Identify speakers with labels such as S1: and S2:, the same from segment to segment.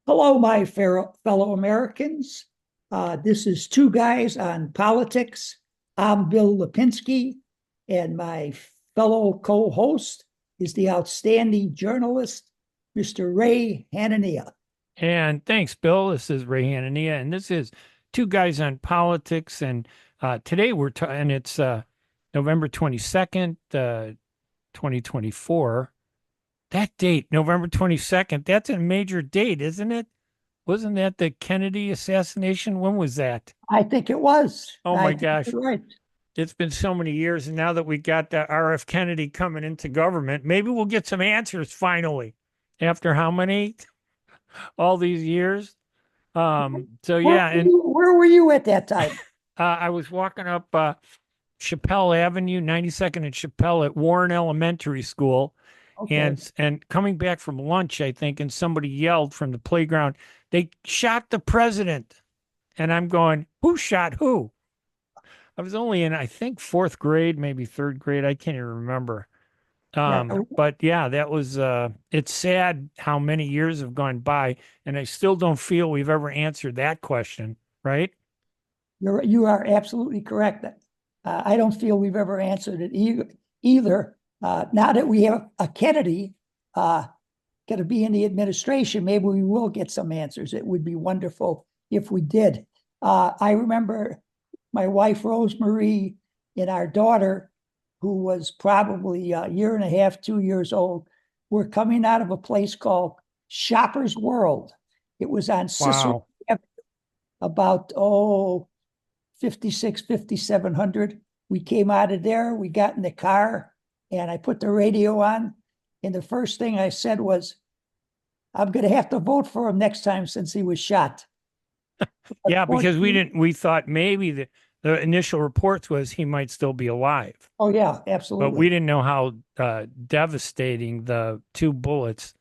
S1: Hello, my fellow Americans. This is Two Guys on Politics. I'm Bill Lipinski, and my fellow co host is the outstanding journalist, Mr. Ray Hanania.
S2: And thanks, Bill. This is Ray Hanania, and this is Two Guys on Politics. And today and it's November 22nd, 2024. That date, November 22nd, that's a major date, isn't it? Wasn't that the Kennedy assassination? When was that?
S1: I think it was.
S2: Oh
S1: I
S2: my
S1: think
S2: gosh.
S1: you're right.
S2: It's been so many years. And now that we got RF Kennedy coming into government, maybe we'll get some answers finally. After how many? All these years? So yeah, and
S1: Where were you at that time?
S2: I was walking up Chappelle Avenue, 92nd and Chappelle at Warren Elementary School,
S1: Okay.
S2: and coming back from lunch, I think, and somebody yelled from the playground, "They shot the president!" And I'm going, "Who shot who?" I was only in, I think, fourth grade, maybe third grade. I can't even remember.
S1: Yeah,
S2: But yeah, that was it's sad how many years have gone by, and I still don't feel we've ever answered that question, right?
S1: you are absolutely correct. I don't feel we've ever answered it either. Now that we have a Kennedy going to be in the administration, maybe we will get some answers. It would be wonderful if we did. I remember my wife, Rosemarie, and our daughter, who was probably a year and a half, 2 years old, were coming out of a place called Shoppers World. It was on Cicero,
S2: Wow.
S1: about, 56, 5700. We came out of there, we got in the car, and I put the radio on. And the first thing I said was, I'm going to have to vote for him next time since he was shot.
S2: Yeah, because
S1: Unfortunately,
S2: we thought maybe the initial reports was he might still be alive,
S1: oh, yeah,
S2: but we
S1: absolutely.
S2: didn't know how devastating the two bullets,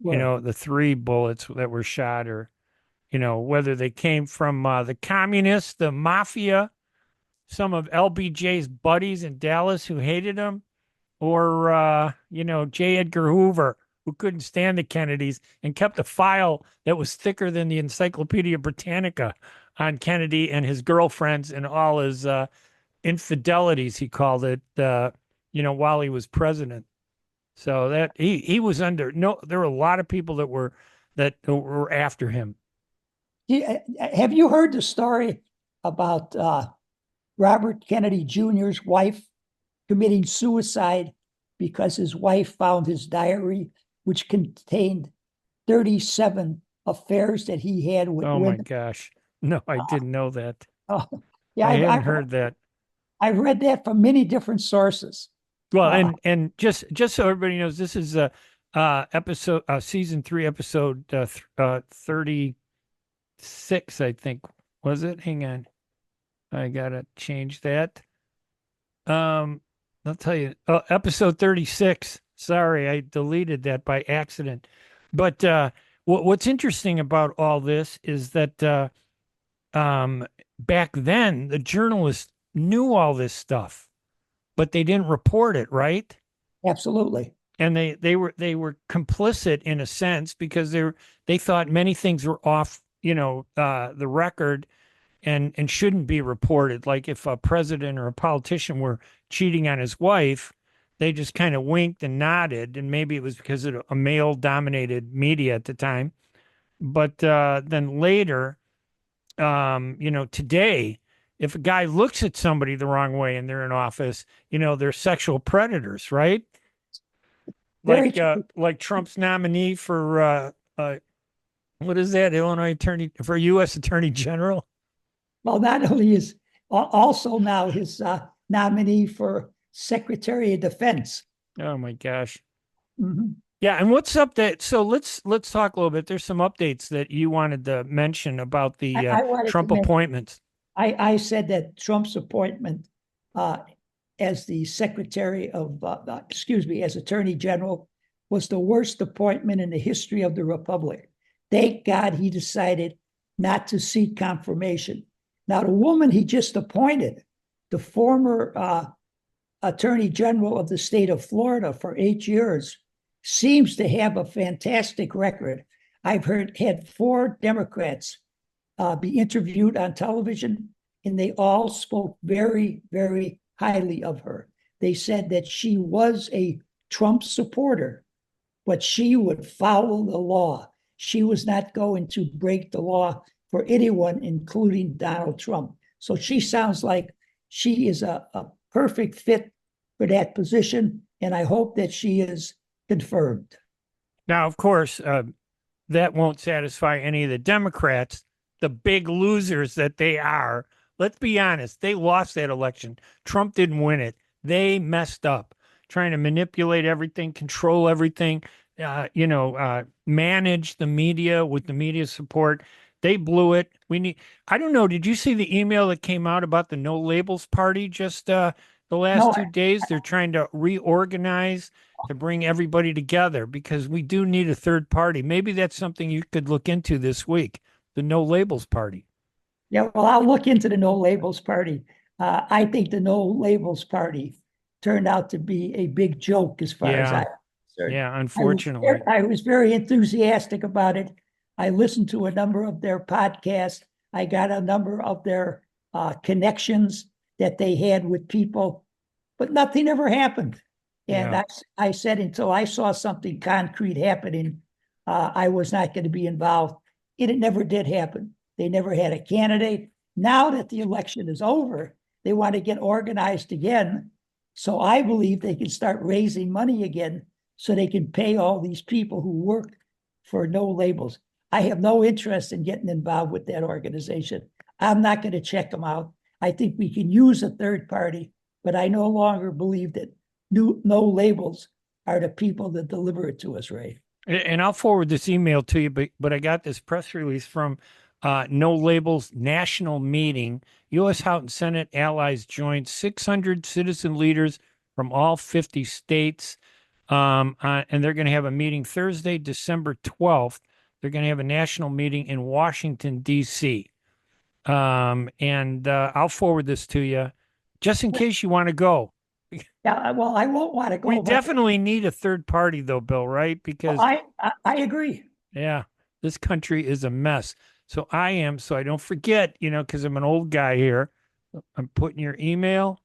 S1: Were.
S2: the three bullets that were shot, or whether they came from the communists, the mafia, some of LBJ's buddies in Dallas who hated him, or J. Edgar Hoover, who couldn't stand the Kennedys and kept a file that was thicker than the Encyclopedia Britannica on Kennedy and his girlfriends and all his infidelities, he called it, while he was president. So that he was under no, there were a lot of people that were after him.
S1: Have you heard the story about Robert Kennedy Jr.'s wife committing suicide because his wife found his diary, which contained 37 affairs that he had with
S2: Oh my
S1: women?
S2: gosh. No, I
S1: Uh,
S2: didn't know that.
S1: oh, yeah,
S2: I hadn't heard that.
S1: I've read that from many different sources.
S2: Well,
S1: Uh,
S2: and just so everybody knows, this is episode season 3, episode 36, I think. Was it? Hang on. I gotta change that. Um, I'll tell you. Oh, episode 36. Sorry, I deleted that by accident. But what's interesting about all this is that um, back then the journalists knew all this stuff, but they didn't report it, right?
S1: Absolutely.
S2: And they were complicit in a sense because they thought many things were off, the record and shouldn't be reported. Like if a president or a politician were cheating on his wife, they just kind of winked and nodded, and maybe it was because of a male-dominated media at the time. But then later, today, if a guy looks at somebody the wrong way and they're in office, they're sexual predators, right?
S1: Very
S2: Like Trump's nominee for what is that? Illinois attorney for U.S. Attorney General.
S1: well. Not only is also now his nominee for Secretary of Defense.
S2: Oh my gosh.
S1: Mhm.
S2: Yeah, and what's up that so let's talk a little bit. There's some updates that you wanted to mention about the
S1: I wanted to
S2: Trump
S1: mention.
S2: appointments.
S1: I said that Trump's appointment uh, as the Secretary of, excuse me, as Attorney General was the worst appointment in the history of the Republic. Thank God he decided not to seek confirmation. Now, the woman he just appointed, the former Attorney General of the state of Florida for 8 years, seems to have a fantastic record. I've had 4 Democrats be interviewed on television, and they all spoke very, very highly of her. They said that she was a Trump supporter, but she would follow the law. She was not going to break the law for anyone, including Donald Trump. So she sounds like she is a perfect fit for that position, and I hope that she is confirmed.
S2: Now, of course, that won't satisfy any of the Democrats, the big losers that they are. Let's be honest, they lost that election. Trump didn't win it. They messed up, trying to manipulate everything, control everything, manage the media with the media support. They blew it. I don't know. Did you see the email that came out about the No Labels Party just the last
S1: No,
S2: 2 days? They're trying to reorganize to bring everybody together because we do need a third party. Maybe that's something you could look into this week, the No Labels Party.
S1: yeah, well, I'll look into the No Labels Party. I think the No Labels Party turned out to be a big joke as far as
S2: Yeah,
S1: I'm concerned.
S2: yeah, unfortunately.
S1: I was very enthusiastic about it. I listened to a number of their podcasts. I got a number of their connections that they had with people, but nothing ever happened. And
S2: Yeah.
S1: I said until I saw something concrete happening, I was not going to be involved. And it never did happen. They never had a candidate. Now that the election is over, they want to get organized again. So I believe they can start raising money again so they can pay all these people who work for No Labels. I have no interest in getting involved with that organization. I'm not going to check them out. I think we can use a third party, but I no longer believe that No Labels are the people that deliver it to us, Ray.
S2: And I'll forward this email to you, but I got this press release from No Labels National Meeting. U.S. House and Senate allies joined 600 citizen leaders from all 50 states. And they're going to have a meeting Thursday, December 12th. They're going to have a national meeting in Washington, D.C. And I'll forward this to you just in case you want to go.
S1: Yeah, well, I won't want to go.
S2: We definitely need a third party, though, Bill, right? Because
S1: I agree.
S2: yeah, this country is a mess. So I don't forget, because I'm an old guy here. I'm putting your email,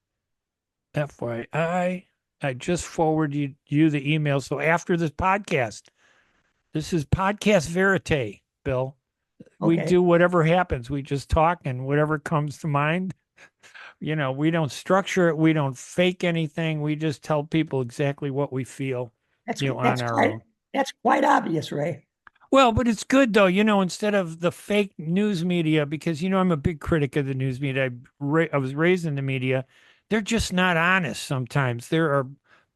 S2: FYI. I just forwarded you the email. So after this podcast, this is Podcast Verite, Bill. We
S1: Okay.
S2: do whatever happens. We just talk and whatever comes to mind. We don't structure it. We don't fake anything. We just tell people exactly what we feel,
S1: That's
S2: on our own.
S1: that's quite obvious, Ray.
S2: Well, but it's good though, instead of the fake news media, because I'm a big critic of the news media. I was raised in the media. They're just not honest sometimes. They are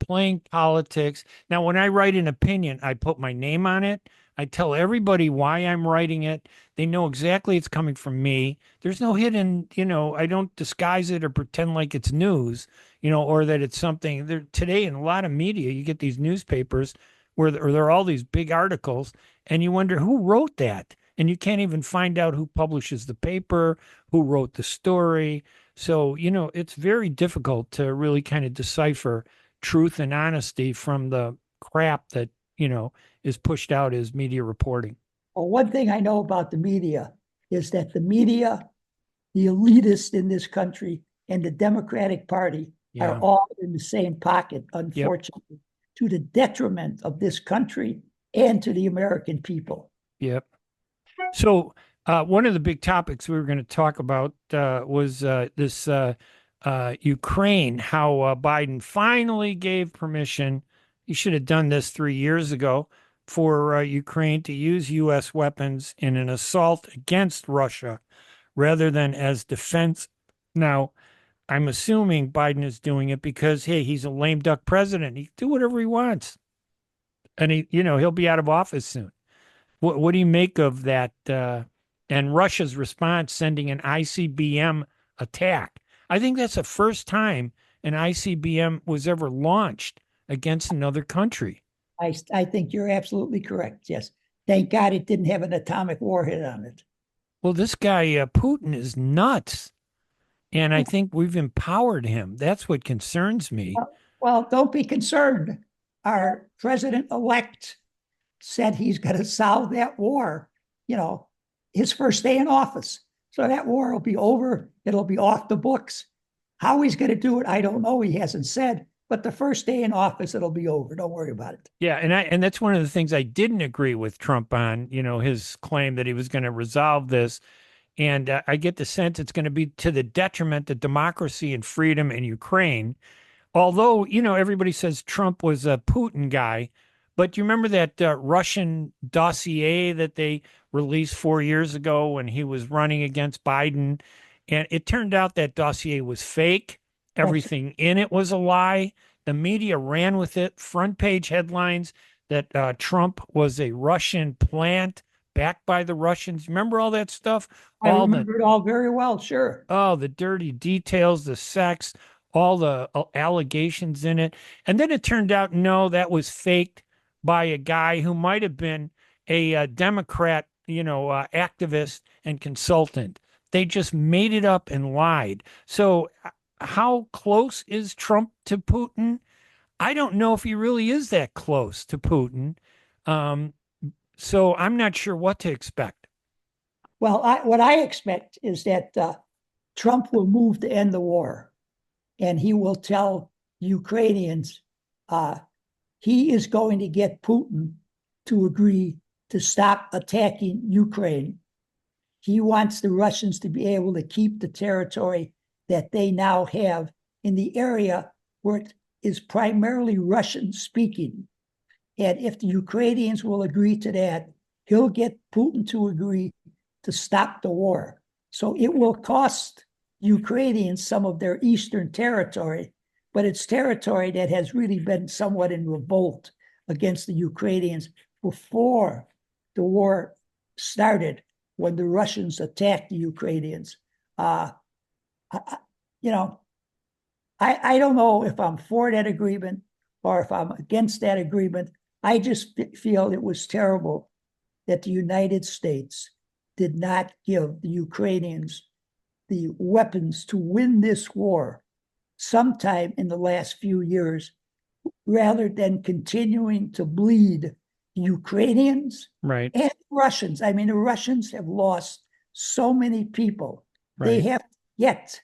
S2: playing politics. Now, when I write an opinion, I put my name on it. I tell everybody why I'm writing it. They know exactly it's coming from me. There's no hidden, I don't disguise it or pretend like it's news, or that it's something. Today in a lot of media, you get these newspapers where there are all these big articles, and you wonder who wrote that. And you can't even find out who publishes the paper, who wrote the story. So, it's very difficult to really kind of decipher truth and honesty from the crap that, is pushed out as media reporting.
S1: Well, one thing I know about the media is that the media, the elitists in this country, and the Democratic Party
S2: Yeah.
S1: are all in the same pocket, unfortunately, to the detriment of this country and to the American people.
S2: Yep. So one of the big topics we were going to talk about was this Ukraine, how Biden finally gave permission. He should have done this 3 years ago for Ukraine to use U.S. weapons in an assault against Russia rather than as defense. Now, I'm assuming Biden is doing it because, hey, he's a lame duck president. He can do whatever he wants. And he'll be out of office soon. What do you make of that? And Russia's response, sending an ICBM attack. I think that's the first time an ICBM was ever launched against another country.
S1: I think you're absolutely correct. Yes. Thank God it didn't have an atomic warhead on it.
S2: Well, this guy, Putin, is nuts. And I think we've empowered him. That's what concerns me.
S1: Well, don't be concerned. Our president-elect said he's going to solve that war, his first day in office. So that war will be over. It'll be off the books. How he's going to do it, I don't know. He hasn't said, but the first day in office, it'll be over. Don't worry about it.
S2: Yeah, and that's one of the things I didn't agree with Trump on, his claim that he was going to resolve this. And I get the sense it's going to be to the detriment of democracy and freedom in Ukraine. Although, everybody says Trump was a Putin guy, but you remember that Russian dossier that they released 4 years ago when he was running against Biden? And it turned out that dossier was fake. Everything in it was a lie. The media ran with it. Front page headlines that Trump was a Russian plant backed by the Russians. Remember all that stuff?
S1: I remember it all very well, sure.
S2: Oh, the dirty details, the sex, all the allegations in it. And then it turned out, no, that was faked by a guy who might have been a Democrat, activist and consultant. They just made it up and lied. So how close is Trump to Putin? I don't know if he really is that close to Putin. So I'm not sure what to expect.
S1: Well, what I expect is that Trump will move to end the war, and he will tell Ukrainians he is going to get Putin to agree to stop attacking Ukraine. He wants the Russians to be able to keep the territory that they now have in the area where it is primarily Russian speaking. And if the Ukrainians will agree to that, he'll get Putin to agree to stop the war. So it will cost Ukrainians some of their eastern territory, but it's territory that has really been somewhat in revolt against the Ukrainians before the war started, when the Russians attacked the Ukrainians. I don't know if I'm for that agreement or if I'm against that agreement. I just feel it was terrible that the United States did not give the Ukrainians the weapons to win this war sometime in the last few years, rather than continuing to bleed Ukrainians
S2: Right.
S1: and Russians. I mean, the Russians have lost so many people.
S2: Right.
S1: They have to get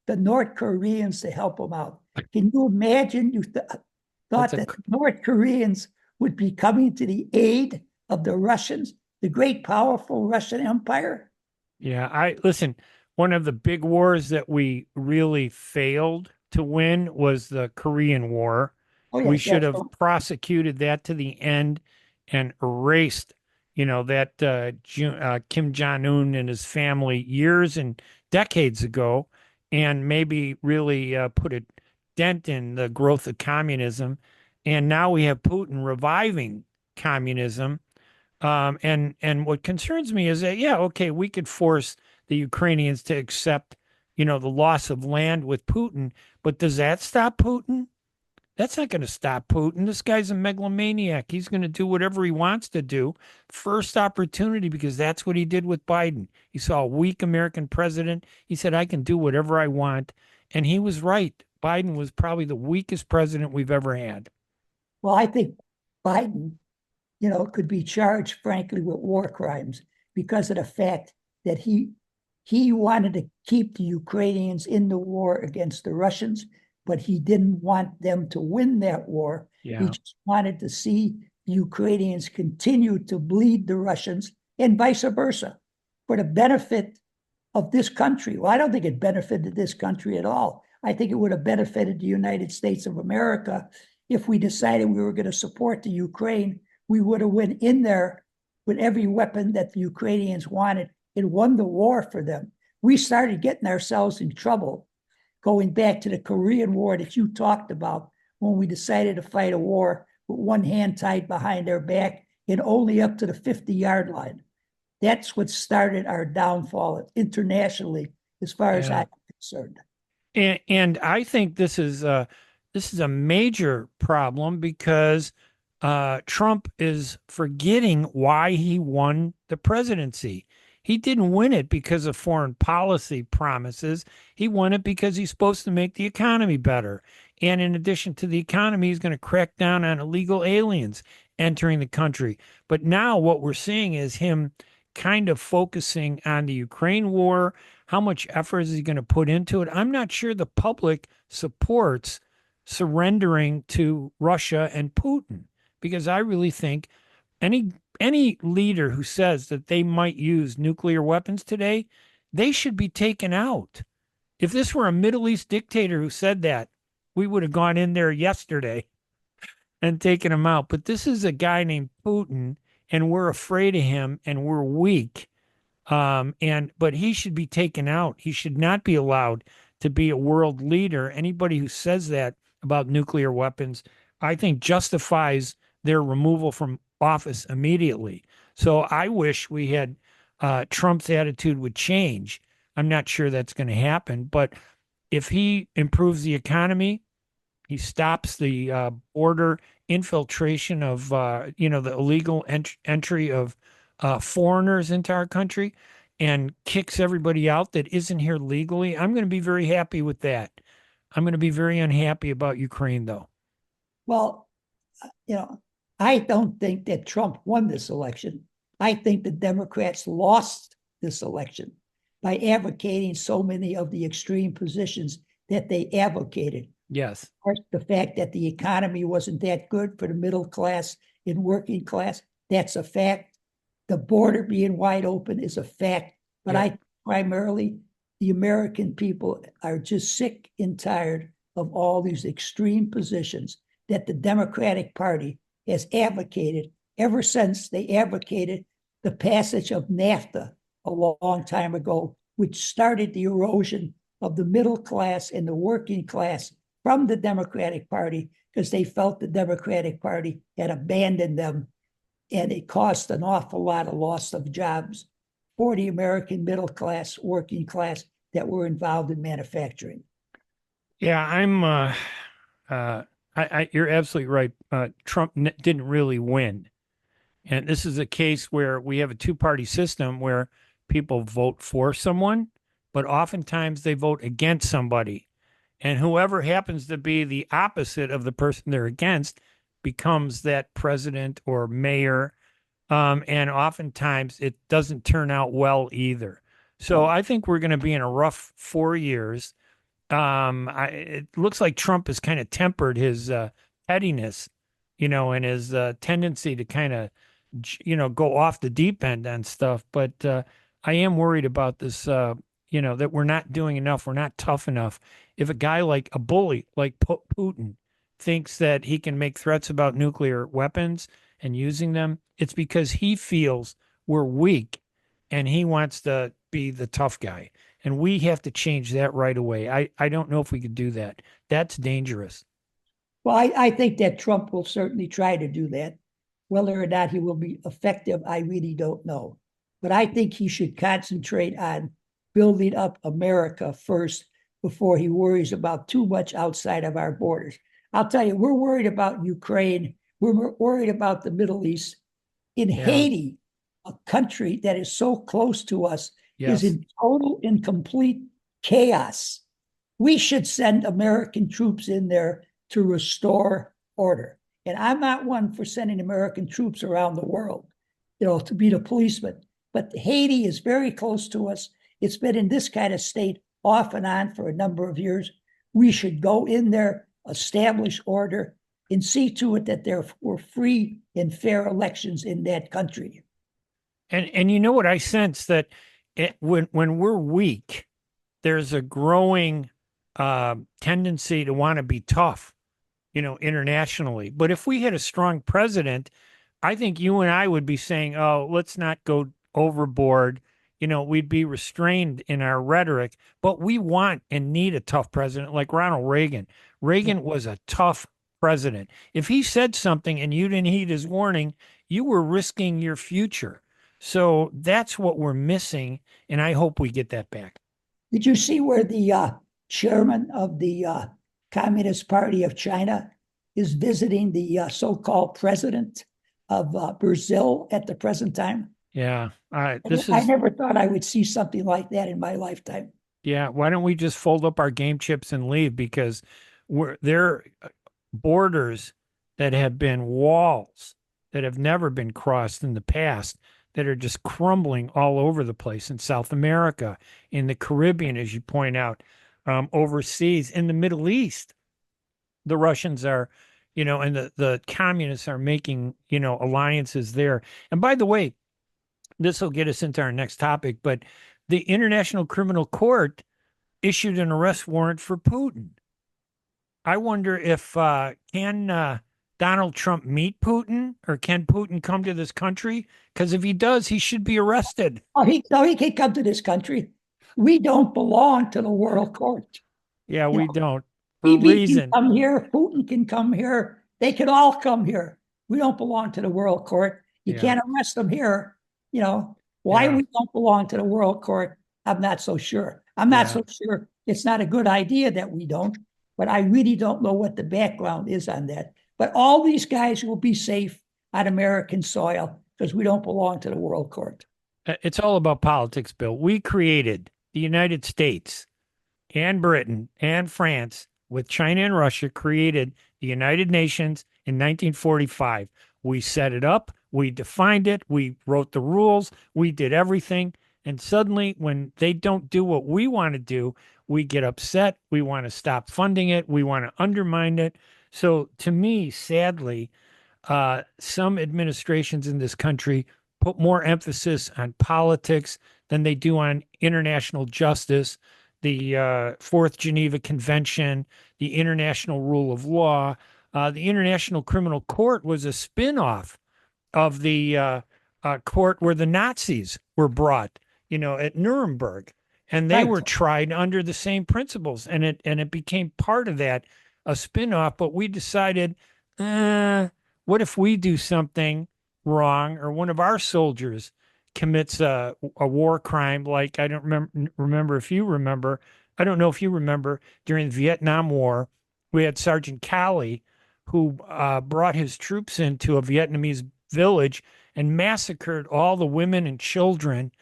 S1: the North Koreans to help them out. Can you imagine? You thought that the North Koreans would be coming to the aid of the Russians, the great, powerful Russian Empire?
S2: Yeah, listen, one of the big wars that we really failed to win was the Korean War.
S1: Oh, yes,
S2: we should have prosecuted that to the end and erased, that Kim Jong-un and his family years and decades ago, and maybe really put a dent in the growth of communism. And now we have Putin reviving communism. And what concerns me is that, yeah, okay, we could force the Ukrainians to accept, the loss of land with Putin, but does that stop Putin? That's not going to stop Putin. This guy's a megalomaniac. He's going to do whatever he wants to do. First opportunity, because that's what he did with Biden. He saw a weak American president. He said, I can do whatever I want. And he was right. Biden was probably the weakest president we've ever had.
S1: Well, I think Biden, could be charged, frankly, with war crimes because of the fact that he wanted to keep the Ukrainians in the war against the Russians, but he didn't want them to win that war.
S2: Yeah.
S1: He just wanted to see the Ukrainians continue to bleed the Russians and vice versa for the benefit of this country. Well, I don't think it benefited this country at all. I think it would have benefited the United States of America if we decided we were going to support the Ukraine. We would have went in there with every weapon that the Ukrainians wanted and won the war for them. We started getting ourselves in trouble going back to the Korean War that you talked about, when we decided to fight a war with one hand tied behind our back and only up to the 50-yard line. That's what started our downfall internationally, as far as I'm concerned.
S2: And I think this is a major problem because Trump is forgetting why he won the presidency. He didn't win it because of foreign policy promises. He won it because he's supposed to make the economy better. And in addition to the economy, he's going to crack down on illegal aliens. entering the country. But now what we're seeing is him kind of focusing on the Ukraine war. How much effort is he going to put into it? I'm not sure the public supports surrendering to Russia and Putin, because I really think any leader who says that they might use nuclear weapons today, they should be taken out. If this were a Middle East dictator who said that, we would have gone in there yesterday and taken him out. But this is a guy named Putin, and we're afraid of him, and we're weak. But he should be taken out. He should not be allowed to be a world leader. Anybody who says that about nuclear weapons, I think justifies their removal from office immediately. So I wish we had Trump's attitude would change. I'm not sure that's going to happen, but if he improves the economy, he stops the border infiltration of the illegal entry of foreigners into our country, and kicks everybody out that isn't here legally, I'm going to be very happy with that. I'm going to be very unhappy about Ukraine, though.
S1: Well, I don't think that Trump won this election. I think the Democrats lost this election by advocating so many of the extreme positions that they advocated.
S2: Yes.
S1: First, the fact that the economy wasn't that good for the middle class and working class, that's a fact. The border being wide open is a fact. But I primarily, the American people are just sick and tired of all these extreme positions that the Democratic Party has advocated ever since they advocated the passage of NAFTA a long time ago, which started the erosion of the middle class and the working class from the Democratic Party, because they felt the Democratic Party had abandoned them, and it caused an awful lot of loss of jobs for the American middle class, working class that were involved in manufacturing.
S2: Yeah, you're absolutely right. Trump didn't really win. And this is a case where we have a two-party system where people vote for someone, but oftentimes they vote against somebody. And whoever happens to be the opposite of the person they're against becomes that president or mayor. And oftentimes it doesn't turn out well either. So I think we're going to be in a rough 4 years. It looks like Trump has kind of tempered his pettiness, and his tendency to kind of, go off the deep end on stuff. But I am worried about this, that we're not doing enough. We're not tough enough. If a guy like a bully like Putin thinks that he can make threats about nuclear weapons and using them, it's because he feels we're weak and he wants to be the tough guy. And we have to change that right away. I don't know if we could do that. That's dangerous.
S1: Well, I think that Trump will certainly try to do that. Whether or not he will be effective, I really don't know. But I think he should concentrate on building up America first before he worries about too much outside of our borders. I'll tell you, we're worried about Ukraine. We're worried about the Middle East. In Haiti, a country that is so close to us, is in total and complete chaos. We should send American troops in there to restore order. And I'm not one for sending American troops around the world, to be the policeman. But Haiti is very close to us. It's been in this kind of state off and on for a number of years. We should go in there, establish order, and see to it that there were free and fair elections in that country.
S2: And you know what I sense, that when we're weak, there's a growing tendency to want to be tough, internationally. But if we had a strong president, I think you and I would be saying, oh, let's not go overboard. We'd be restrained in our rhetoric, but we want and need a tough president like Ronald Reagan. Reagan was a tough president. If he said something and you didn't heed his warning, you were risking your future. So that's what we're missing, and I hope we get that back.
S1: Did you see where the chairman of the Communist Party of China is visiting the so-called president of Brazil at the present time?
S2: Yeah.
S1: I never thought I would see something like that in my lifetime.
S2: Yeah. Why don't we just fold up our game chips and leave? Because there are borders that have been walls that have never been crossed in the past that are just crumbling all over the place in South America, in the Caribbean, as you point out, overseas, in the Middle East. The Russians are, and the communists are making, alliances there. And by the way, this will get us into our next topic, but the International Criminal Court issued an arrest warrant for Putin. I wonder if can Donald Trump meet Putin, or can Putin come to this country? Because if he does, he should be arrested.
S1: Oh, he can come to this country. We don't belong to the world court.
S2: Yeah, we don't. For
S1: BB
S2: reason.
S1: can come here. Putin can come here. They can all come here. We don't belong to the world court. You can't arrest them here. Why we don't belong to the world court, I'm not so sure. I'm not so sure. It's not a good idea that we don't, but I really don't know what the background is on that. But all these guys will be safe on American soil because we don't belong to the world court.
S2: It's all about politics, Bill. We created the United States and Britain and France, with China and Russia, created the United Nations in 1945. We set it up. We defined it. We wrote the rules. We did everything. And suddenly, when they don't do what we want to do, we get upset. We want to stop funding it. We want to undermine it. So to me, sadly, some administrations in this country put more emphasis on politics than they do on international justice, the Fourth Geneva Convention, the international rule of law. The International Criminal Court was a spin-off of the court where the Nazis were brought, at Nuremberg, and they were tried under the same principles, and it became part of that, a spin-off. But we decided, what if we do something wrong, or one of our soldiers commits a war crime? Like, I don't remember if you remember. I don't know if you remember, during the Vietnam War, we had Sergeant Calley, who brought his troops into a Vietnamese village and massacred all the women and children,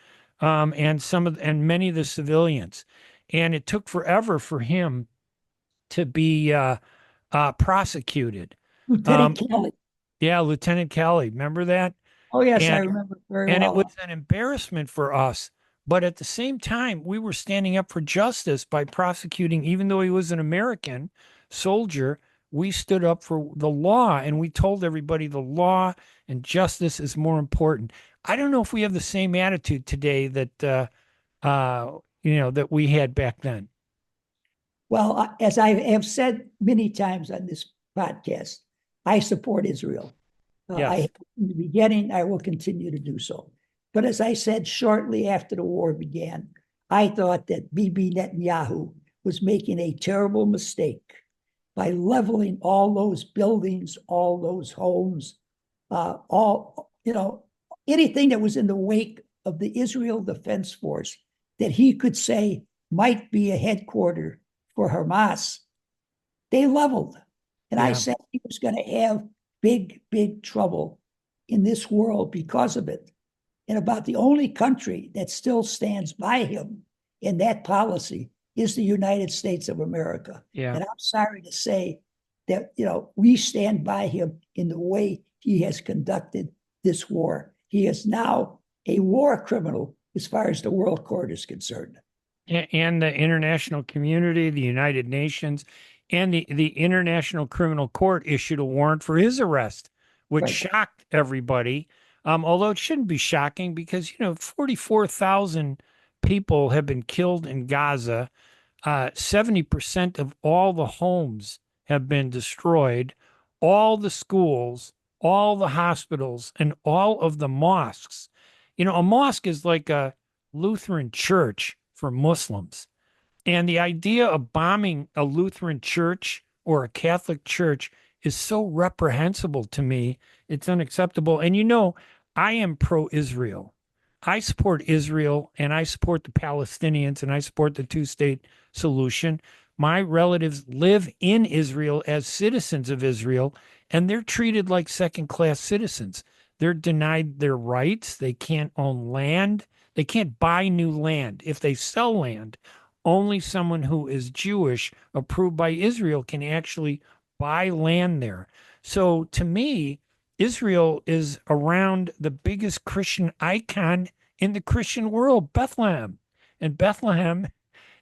S2: and many of the civilians. And it took forever for him to be prosecuted.
S1: Lieutenant Kelly.
S2: Yeah, Lieutenant Kelly. Remember that?
S1: Oh, yes, I remember very well.
S2: And it was an embarrassment for us. But at the same time, we were standing up for justice by prosecuting, even though he was an American soldier. We stood up for the law, and we told everybody the law and justice is more important. I don't know if we have the same attitude today that that we had back then.
S1: Well, as I have said many times on this podcast, I support Israel.
S2: Yes.
S1: In the beginning, I will continue to do so. But as I said shortly after the war began, I thought that Bibi Netanyahu was making a terrible mistake by leveling all those buildings, all those homes, anything that was in the wake of the Israel Defense Force that he could say might be a headquarters for Hamas. They leveled. And I said he was going to have big, big trouble in this world because of it. And about the only country that still stands by him in that policy is the United States of America.
S2: Yeah.
S1: And I'm sorry to say that, we stand by him in the way he has conducted this war. He is now a war criminal as far as the world court is concerned.
S2: And the international community, the United Nations, and the International Criminal Court issued a warrant for his arrest, which shocked everybody. Although it shouldn't be shocking because, 44,000 people have been killed in Gaza. 70% of all the homes have been destroyed. All the schools, all the hospitals, and all of the mosques. A mosque is like a Lutheran church for Muslims. And the idea of bombing a Lutheran church or a Catholic church is so reprehensible to me. It's unacceptable. And I am pro-Israel. I support Israel, and I support the Palestinians, and I support the two-state solution. My relatives live in Israel as citizens of Israel, and they're treated like second-class citizens. They're denied their rights. They can't own land. They can't buy new land. If they sell land, only someone who is Jewish, approved by Israel, can actually buy land there. So to me, Israel is around the biggest Christian icon in the Christian world, Bethlehem. And Bethlehem,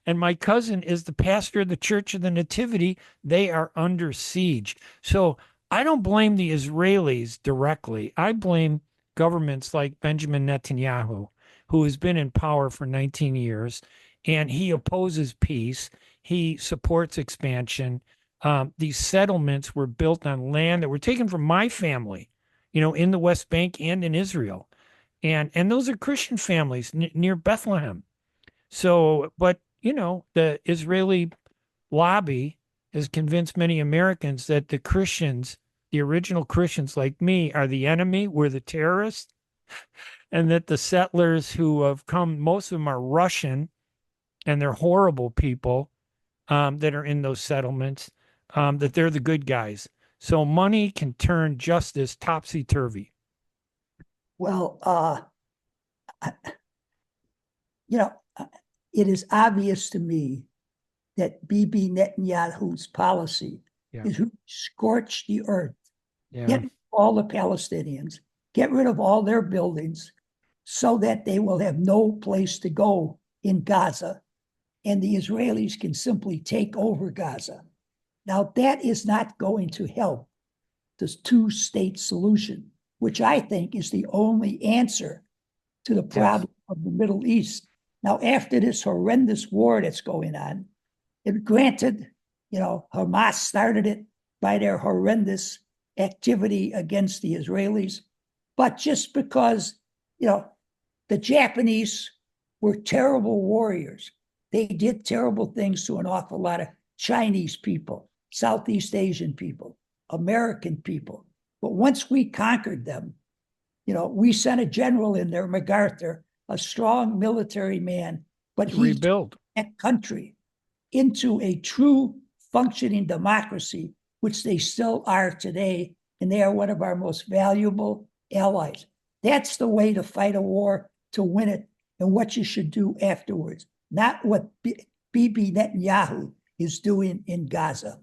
S2: and my cousin is the pastor of the Church of the Nativity. They are under siege. So I don't blame the Israelis directly. I blame governments like Benjamin Netanyahu, who has been in power for 19 years, and he opposes peace. He supports expansion. These settlements were built on land that were taken from my family, in the West Bank and in Israel. And those are Christian families near Bethlehem. So, but the Israeli lobby has convinced many Americans that the Christians, the original Christians like me, are the enemy. We're the terrorists, and that the settlers who have come, most of them are Russian, and they're horrible people that are in those settlements. That they're the good guys. So money can turn justice topsy-turvy.
S1: Well, it is obvious to me that Bibi Netanyahu's policy is to scorch the earth, get rid of all the Palestinians, get rid of all their buildings, so that they will have no place to go in Gaza, and the Israelis can simply take over Gaza. Now, that is not going to help this two-state solution, which I think is the only answer to the problem of the Middle East. Now, after this horrendous war that's going on, granted, Hamas started it by their horrendous activity against the Israelis, but just because, the Japanese were terrible warriors, they did terrible things to an awful lot of Chinese people, Southeast Asian people, American people. But once we conquered them, we sent a general in there, MacArthur, a strong military man, but he
S2: rebuilt
S1: that country into a true functioning democracy, which they still are today, and they are one of our most valuable allies. That's the way to fight a war, to win it, and what you should do afterwards, not what Bibi Netanyahu is doing in Gaza.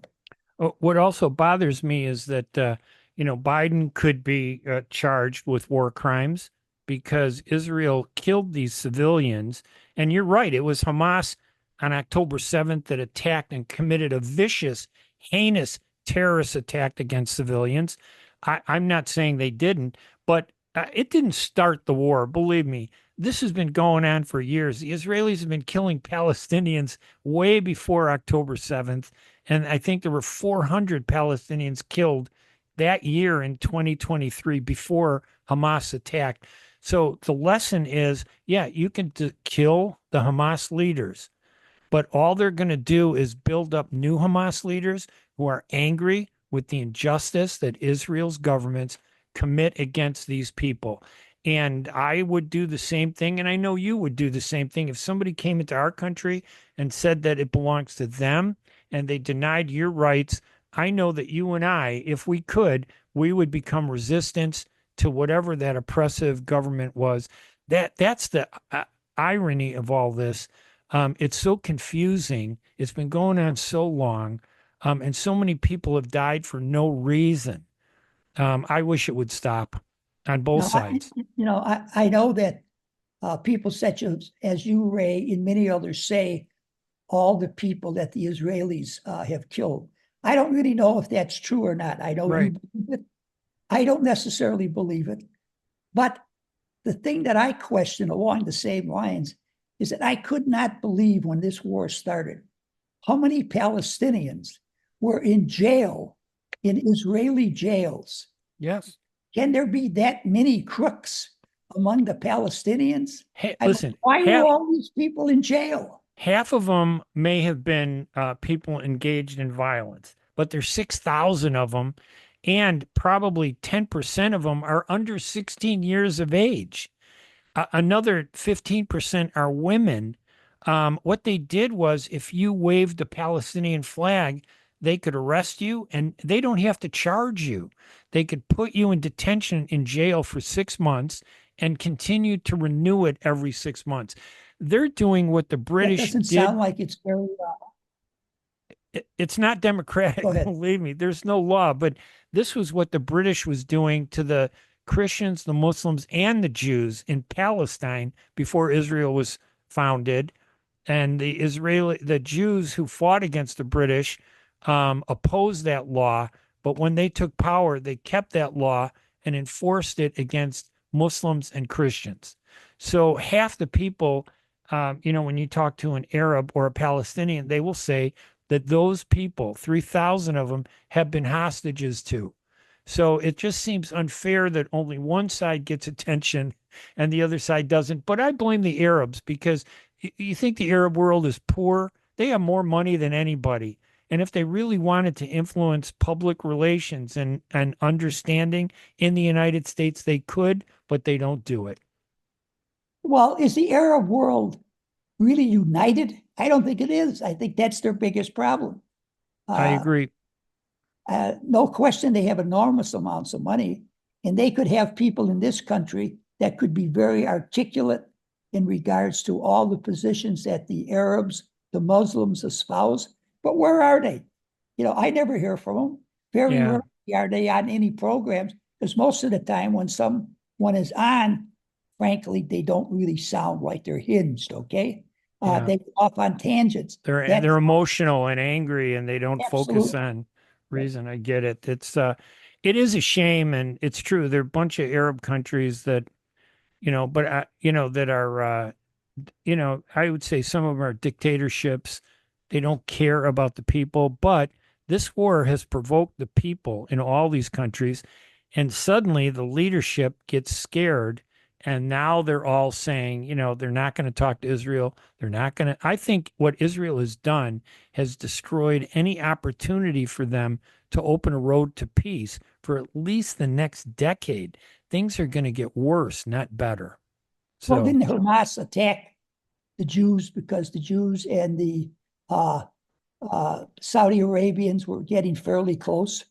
S2: What also bothers me is that, Biden could be charged with war crimes because Israel killed these civilians. And you're right, it was Hamas on October 7th that attacked and committed a vicious, heinous terrorist attack against civilians. I'm not saying they didn't, but it didn't start the war. Believe me, this has been going on for years. The Israelis have been killing Palestinians way before October 7th. And I think there were 400 Palestinians killed that year in 2023 before Hamas attacked. So the lesson is, you can kill the Hamas leaders, but all they're going to do is build up new Hamas leaders who are angry with the injustice that Israel's governments commit against these people. And I would do the same thing, and I know you would do the same thing if somebody came into our country and said that it belongs to them and they denied your rights. I know that you and I, if we could, we would become resistant to whatever that oppressive government was. That's the irony of all this. It's so confusing. It's been going on so long, and so many people have died for no reason. I wish it would stop on both sides.
S1: I know that people such as you, Ray, and many others say all the people that the Israelis have killed. I don't really know if that's true or not. I know you believe it. I don't necessarily believe it. But the thing that I question along the same lines is that I could not believe when this war started how many Palestinians were in jail, in Israeli jails.
S2: Yes.
S1: Can there be that many crooks among the Palestinians?
S2: Hey, listen,
S1: why were all these people in jail?
S2: Half of them may have been people engaged in violence, but there's 6,000 of them, and probably 10% of them are under 16 years of age. Another 15% are women. What they did was, if you waved the Palestinian flag, they could arrest you, and they don't have to charge you. They could put you in detention in jail for 6 months and continue to renew it every 6 months. They're doing what the British
S1: That doesn't
S2: did.
S1: sound like it's very
S2: It's not democratic,
S1: Go ahead.
S2: believe me. There's no law, but this was what the British was doing to the Christians, the Muslims, and the Jews in Palestine before Israel was founded. And the Jews who fought against the British opposed that law, but when they took power, they kept that law and enforced it against Muslims and Christians. So half the people, when you talk to an Arab or a Palestinian, they will say that those people, 3,000 of them, have been hostages too. So it just seems unfair that only one side gets attention and the other side doesn't. But I blame the Arabs because you think the Arab world is poor? They have more money than anybody. And if they really wanted to influence public relations and understanding in the United States, they could, but they don't do it.
S1: Well, is the Arab world really united? I don't think it is. I think that's their biggest problem.
S2: I agree.
S1: No question, they have enormous amounts of money, and they could have people in this country that could be very articulate in regards to all the positions that the Arabs, the Muslims espouse. But where are they? I never hear from them. Very rarely are they on any programs, because most of the time when someone is on, frankly, they don't really sound like they're hinged, okay? They go off on tangents.
S2: They're emotional and angry, and they don't focus
S1: Absolutely.
S2: on reason. I get it. It is a shame, and it's true. There are a bunch of Arab countries that, that are, I would say some of them are dictatorships. They don't care about the people, but this war has provoked the people in all these countries, and suddenly the leadership gets scared. And now they're all saying, they're not going to talk to Israel. They're not going to. I think what Israel has done has destroyed any opportunity for them to open a road to peace for at least the next decade. Things are going to get worse, not better.
S1: Well, didn't Hamas attack the Jews because the Jews and the Saudi Arabians were getting fairly close?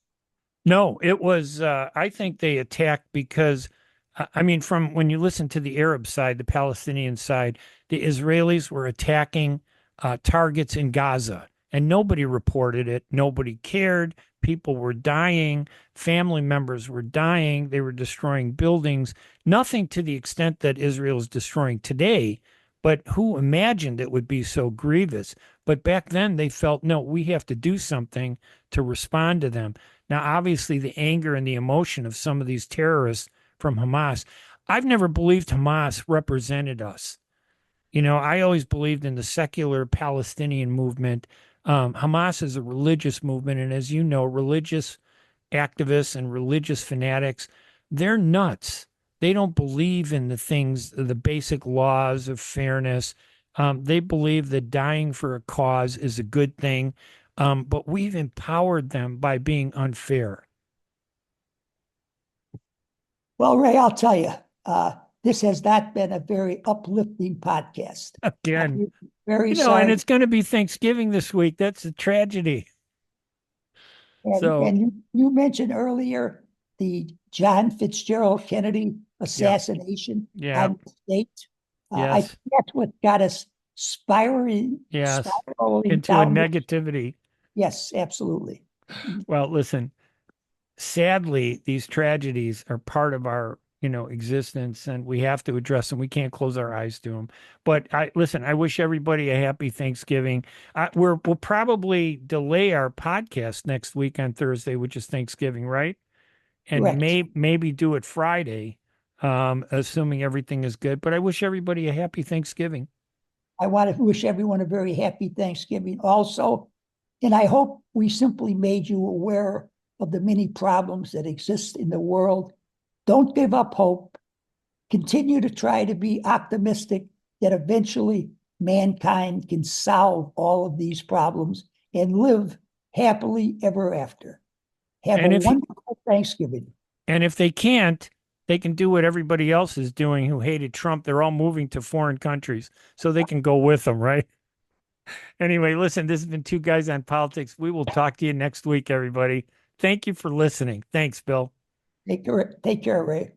S2: No, it was, I think they attacked because, from when you listen to the Arab side, the Palestinian side, the Israelis were attacking targets in Gaza, and nobody reported it. Nobody cared. People were dying. Family members were dying. They were destroying buildings. Nothing to the extent that Israel is destroying today, but who imagined it would be so grievous? But back then they felt, no, we have to do something to respond to them. Now, obviously, the anger and the emotion of some of these terrorists from Hamas, I've never believed Hamas represented us. I always believed in the secular Palestinian movement. Hamas is a religious movement. And as you know, religious activists and religious fanatics, they're nuts. They don't believe in the things, the basic laws of fairness. They believe that dying for a cause is a good thing. But we've empowered them by being unfair.
S1: Well, Ray, I'll tell you, this has not been a very uplifting podcast.
S2: Again,
S1: very sorry.
S2: And it's going to be Thanksgiving this week. That's a tragedy.
S1: And you mentioned earlier the John Fitzgerald Kennedy assassination on the state. I think that's what got us spiraling
S2: into
S1: down
S2: a negativity.
S1: Yes, absolutely.
S2: Well, listen, sadly, these tragedies are part of our, existence, and we have to address them. We can't close our eyes to them. But I wish everybody a happy Thanksgiving. We'll probably delay our podcast next week on Thursday, which is Thanksgiving, right? And maybe do it Friday, assuming everything is good. But I wish everybody a happy Thanksgiving.
S1: I want to wish everyone a very happy Thanksgiving also. And I hope we simply made you aware of the many problems that exist in the world. Don't give up hope. Continue to try to be optimistic that eventually mankind can solve all of these problems and live happily ever after. Have a wonderful Thanksgiving.
S2: And if they can't, they can do what everybody else is doing who hated Trump. They're all moving to foreign countries so they can go with them, right? Anyway, listen, this has been Two Guys on Politics. We will talk to you next week, everybody. Thank you for listening. Thanks, Bill.
S1: Take care, Ray.